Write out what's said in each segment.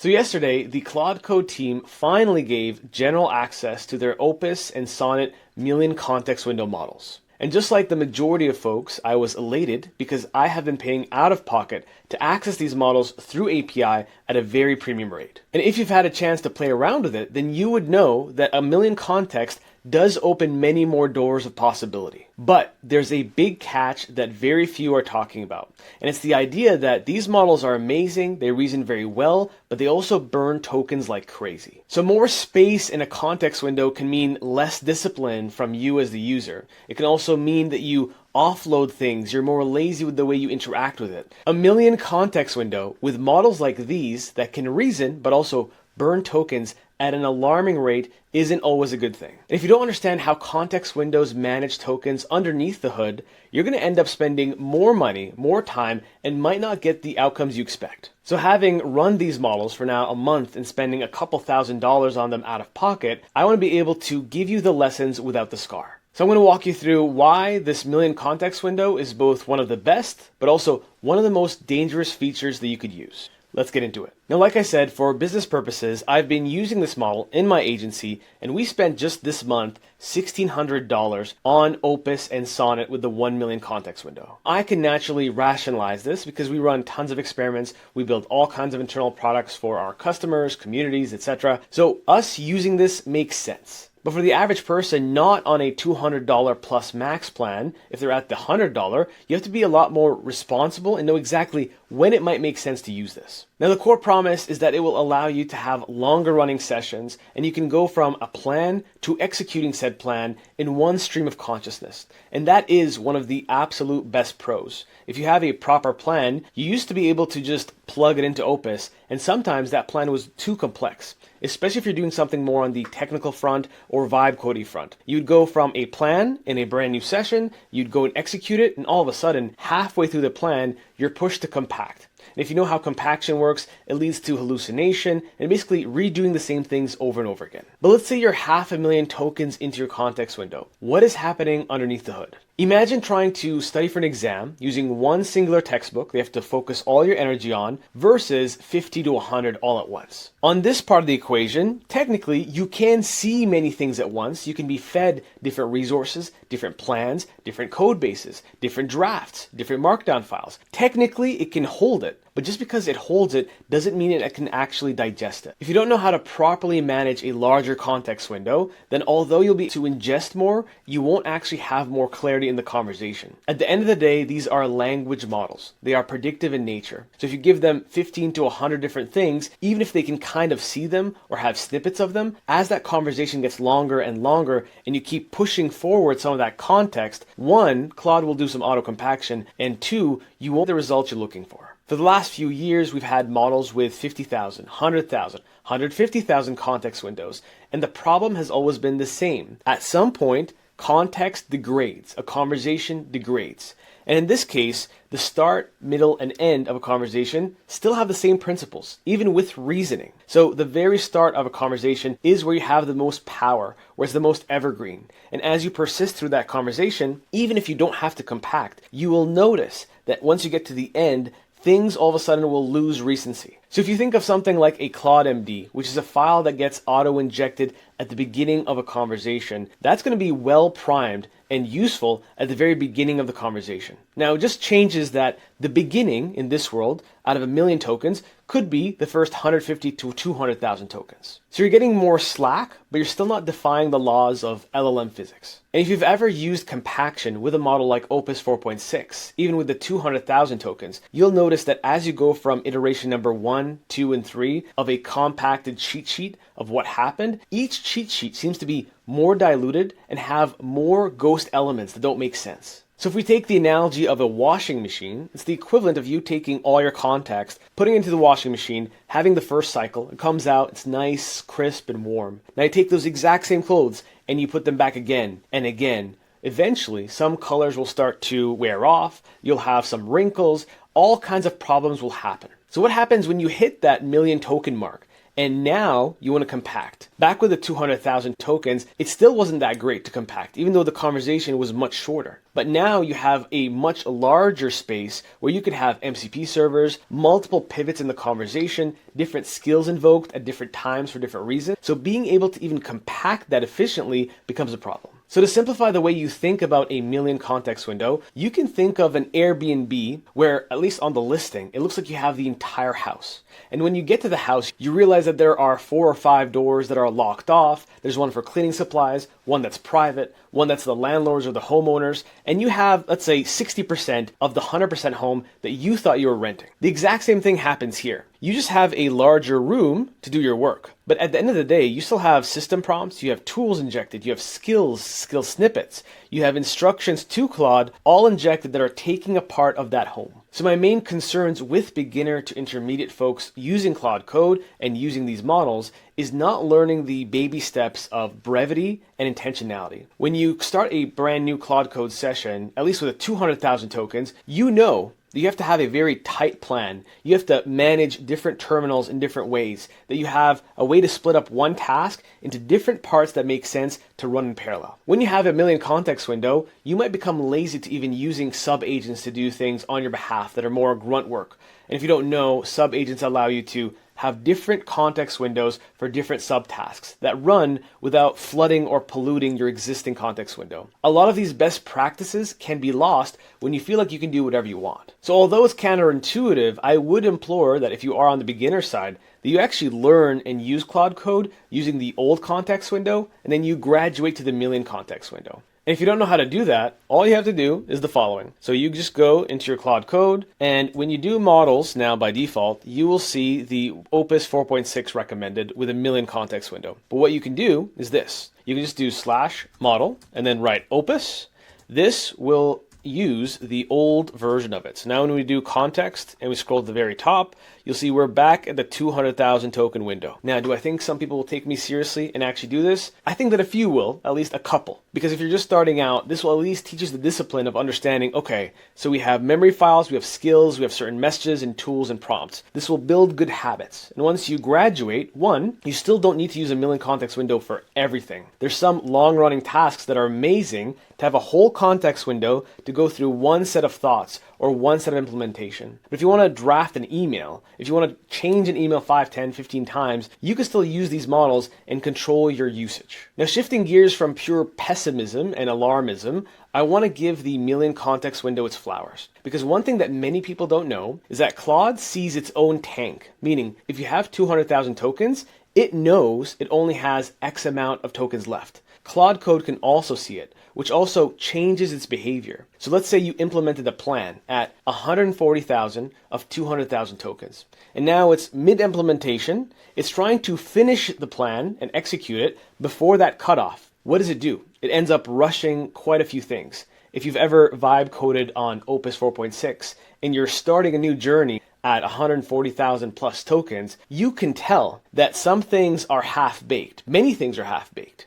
So yesterday, the Claude Code team finally gave general access to their Opus and Sonnet million context window models. And just like the majority of folks, I was elated because I have been paying out of pocket to access these models through API at a very premium rate. And if you've had a chance to play around with it, then you would know that a million context does open many more doors of possibility. But there's a big catch that very few are talking about. And it's the idea that these models are amazing, they reason very well, but they also burn tokens like crazy. So more space in a context window can mean less discipline from you as the user. It can also mean that you offload things, you're more lazy with the way you interact with it. A million context window with models like these that can reason but also burn tokens at an alarming rate isn't always a good thing. And if you don't understand how context windows manage tokens underneath the hood, you're going to end up spending more money, more time, and might not get the outcomes you expect. So having run these models for now a month and spending a couple $1,000s on them out of pocket, I want to be able to give you the lessons without the scar. So I'm going to walk you through why this million context window is both one of the best, but also one of the most dangerous features that you could use. Let's get into it. Now, like I said, for business purposes, I've been using this model in my agency, and we spent just this month $1,600 on Opus and Sonnet with the 1 million context window. I can naturally rationalize this because we run tons of experiments. We build all kinds of internal products for our customers, communities, etc. So us using this makes sense. But for the average person not on a $200 plus max plan, if they're at the $100, you have to be a lot more responsible and know exactly when it might make sense to use this. Now, the core promise is that it will allow you to have longer running sessions, and you can go from a plan to executing said plan in one stream of consciousness. And that is one of the absolute best pros. If you have a proper plan, you used to be able to just plug it into Opus, and sometimes that plan was too complex, especially if you're doing something more on the technical front or vibe coding front. You'd go from a plan in a brand new session, you'd go and execute it, and all of a sudden, halfway through the plan, you're pushed to compact. And if you know how compaction works, it leads to hallucination and basically redoing the same things over and over again. But let's say you're 500,000 tokens into your context window. What is happening underneath the hood? Imagine trying to study for an exam using one singular textbook they have to focus all your energy on versus 50 to 100 all at once. On this part of the equation, technically, you can see many things at once. You can be fed different resources, different plans, different code bases, different drafts, different markdown files. Technically, it can hold it. But just because it holds it doesn't mean it can actually digest it. If you don't know how to properly manage a larger context window, then although you'll be able to ingest more, you won't actually have more clarity in the conversation. At the end of the day, these are language models. They are predictive in nature. So if you give them 15 to 100 different things, even if they can kind of see them or have snippets of them, as that conversation gets longer and longer and you keep pushing forward some of that context, one, Claude will do some auto compaction, and two, you won't get the results you're looking for. For the last few years, we've had models with 50,000, 100,000, 150,000 context windows, and the problem has always been the same. At some point, context degrades, a conversation degrades. And in this case, the start, middle, and end of a conversation still have the same principles, even with reasoning. So the very start of a conversation is where you have the most power, where it's the most evergreen. And as you persist through that conversation, even if you don't have to compact, you will notice that once you get to the end, things all of a sudden will lose recency. So if you think of something like a Claude MD, which is a file that gets auto-injected at the beginning of a conversation, that's going to be well primed and useful at the very beginning of the conversation. Now, it just changes that the beginning in this world, out of 1 million tokens, could be the first 150 to 200,000 tokens. So you're getting more slack, but you're still not defying the laws of LLM physics. And if you've ever used compaction with a model like Opus 4.6, even with the 200,000 tokens, you'll notice that as you go from iteration number 1, 2, and 3 of a compacted cheat sheet of what happened, each cheat sheet seems to be more diluted and have more ghost elements that don't make sense. So if we take the analogy of a washing machine, it's the equivalent of you taking all your context, putting it into the washing machine, having the first cycle, it comes out, it's nice, crisp, and warm. Now you take those exact same clothes and you put them back again and again. Eventually, some colors will start to wear off, you'll have some wrinkles, all kinds of problems will happen. So what happens when you hit that million token mark? And now you want to compact. Back with the 200,000 tokens, it still wasn't that great to compact, even though the conversation was much shorter. But now you have a much larger space where you could have MCP servers, multiple pivots in the conversation, different skills invoked at different times for different reasons. So being able to even compact that efficiently becomes a problem. So to simplify the way you think about a million context window, you can think of an Airbnb where, at least on the listing, it looks like you have the entire house. And when you get to the house, you realize that there are 4 or 5 doors that are locked off. There's one for cleaning supplies, one that's private, one that's the landlords or the homeowners, and you have, let's say, 60% of the 100% home that you thought you were renting. The exact same thing happens here. You just have a larger room to do your work. But at the end of the day, you still have system prompts, you have tools injected, you have skill snippets, you have instructions to Claude, all injected that are taking a part of that home. So my main concerns with beginner to intermediate folks using Claude Code and using these models is not learning the baby steps of brevity and intentionality. When you start a brand new Claude Code session, at least with 200,000 tokens, you know you have to have a very tight plan. You have to manage different terminals in different ways, that you have a way to split up one task into different parts that make sense to run in parallel. When you have a million context window, you might become lazy to even using sub-agents to do things on your behalf that are more grunt work. And if you don't know, sub-agents allow you to have different context windows for different subtasks that run without flooding or polluting your existing context window. A lot of these best practices can be lost when you feel like you can do whatever you want. So although it's counterintuitive, I would implore that if you are on the beginner side, that you actually learn and use Claude Code using the old context window, and then you graduate to the million context window. And if you don't know how to do that, all you have to do is the following. So you just go into your Claude Code, and when you do models now by default, you will see the Opus 4.6 recommended with a million context window. But what you can do is this. You can just do /model and then write Opus. This will use the old version of it. So now when we do context and we scroll to the very top, you'll see we're back at the 200,000 token window. Now, do I think some people will take me seriously and actually do this? I think that a few will, at least a couple. Because if you're just starting out, this will at least teach us the discipline of understanding, okay, so we have memory files, we have skills, we have certain messages and tools and prompts. This will build good habits. And once you graduate, one, you still don't need to use a million context window for everything. There's some long-running tasks that are amazing to have a whole context window to go through one set of thoughts or one set of implementation. But if you want to draft an email, if you want to change an email 5, 10, 15 times, you can still use these models and control your usage. Now, shifting gears from pure pessimism and alarmism, I want to give the million context window its flowers. Because one thing that many people don't know is that Claude sees its own tank, meaning if you have 200,000 tokens, it knows it only has X amount of tokens left. Claude Code can also see it, which also changes its behavior. So let's say you implemented a plan at 140,000 of 200,000 tokens. And now it's mid-implementation. It's trying to finish the plan and execute it before that cutoff. What does it do? It ends up rushing quite a few things. If you've ever vibe coded on Opus 4.6 and you're starting a new journey at 140,000 plus tokens, you can tell that some things are half-baked. Many things are half-baked.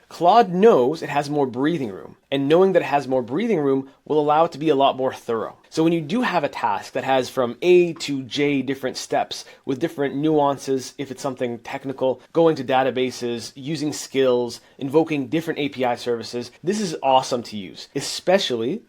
Claude knows it has more breathing room, and knowing that it has more breathing room will allow it to be a lot more thorough. So when you do have a task that has from A to J different steps with different nuances, if it's something technical, going to databases, using skills, invoking different API services, this is awesome to use, especially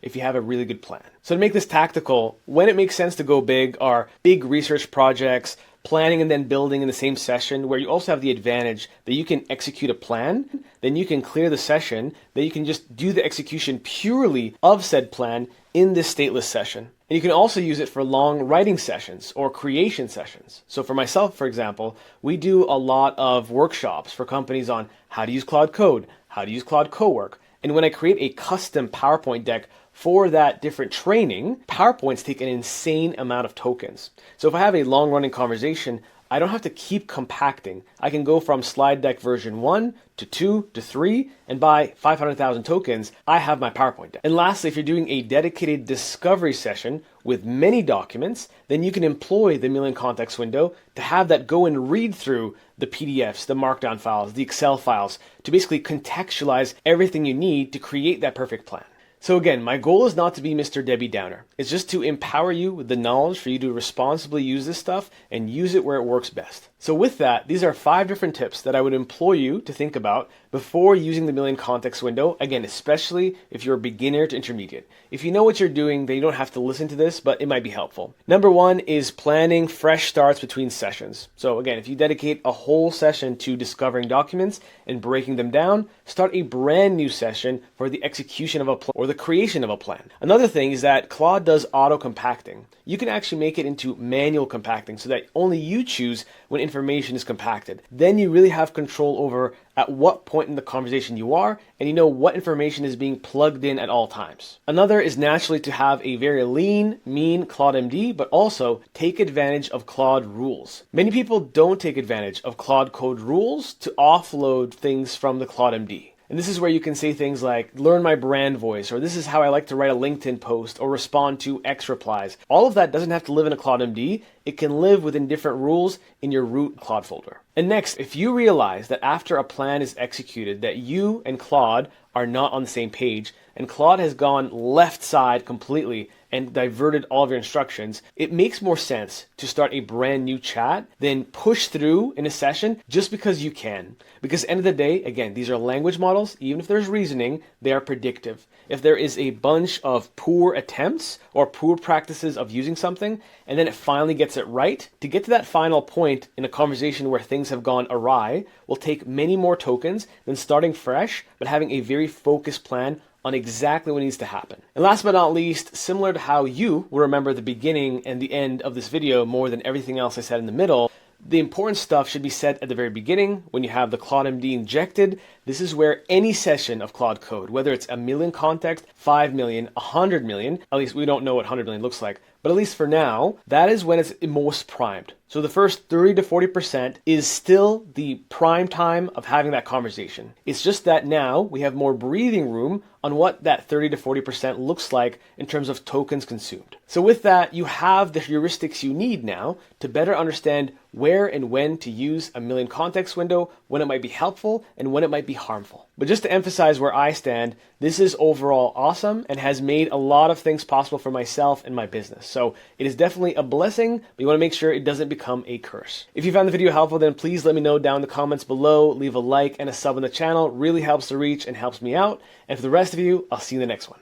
if you have a really good plan. So to make this tactical, when it makes sense to go big are big research projects, planning and then building in the same session, where you also have the advantage that you can execute a plan, then you can clear the session, then you can just do the execution purely of said plan in this stateless session. And you can also use it for long writing sessions or creation sessions. So for myself, for example, we do a lot of workshops for companies on how to use Claude Code, how to use Claude Cowork. And when I create a custom PowerPoint deck for that different training, PowerPoints take an insane amount of tokens. So if I have a long-running conversation, I don't have to keep compacting. I can go from slide deck version 1 to 2 to 3, and by 500,000 tokens, I have my PowerPoint deck. And lastly, if you're doing a dedicated discovery session with many documents, then you can employ the million context window to have that go and read through the PDFs, the markdown files, the Excel files, to basically contextualize everything you need to create that perfect plan. So again, my goal is not to be Mr. Debbie Downer. It's just to empower you with the knowledge for you to responsibly use this stuff and use it where it works best. So with that, these are 5 different tips that I would implore you to think about before using the million context window. Again, especially if you're a beginner to intermediate. If you know what you're doing, then you don't have to listen to this, but it might be helpful. Number 1 is planning fresh starts between sessions. So again, if you dedicate a whole session to discovering documents and breaking them down, start a brand new session for the execution of a plan or the creation of a plan. Another thing is that Claude does auto compacting. You can actually make it into manual compacting so that only you choose when information is compacted. Then you really have control over at what point in the conversation you are, and you know what information is being plugged in at all times. Another is naturally to have a very lean, mean Claude MD, but also take advantage of Claude rules. Many people don't take advantage of Claude Code rules to offload things from the Claude MD. And this is where you can say things like, learn my brand voice, or this is how I like to write a LinkedIn post, or respond to X replies. All of that doesn't have to live in a Claude MD. It can live within different rules in your root Claude folder. And next, if you realize that after a plan is executed, that you and Claude are not on the same page, and Claude has gone left side completely and diverted all of your instructions, it makes more sense to start a brand new chat than push through in a session just because you can. Because at the end of the day, again, these are language models. Even if there's reasoning, they are predictive. If there is a bunch of poor attempts or poor practices of using something, and then it finally gets it right, to get to that final point in a conversation where things have gone awry will take many more tokens than starting fresh, but having a very focused plan on exactly what needs to happen. And last but not least, similar to how you will remember the beginning and the end of this video more than everything else I said in the middle, the important stuff should be said at the very beginning when you have the Claude MD injected. This is where any session of Claude Code, whether it's a million context, 5 million, 100 million, at least we don't know what 100 million looks like, but at least for now, that is when it's most primed. So the first 30 to 40% is still the prime time of having that conversation. It's just that now we have more breathing room on what that 30 to 40% looks like in terms of tokens consumed. So with that, you have the heuristics you need now to better understand where and when to use a million context window, when it might be helpful and when it might be harmful. But just to emphasize where I stand, this is overall awesome and has made a lot of things possible for myself and my business. So it is definitely a blessing, but you want to make sure it doesn't become a curse. If you found the video helpful, then please let me know down in the comments below. Leave a like and a sub on the channel. Really helps the reach and helps me out. And for the rest of you, I'll see you in the next one.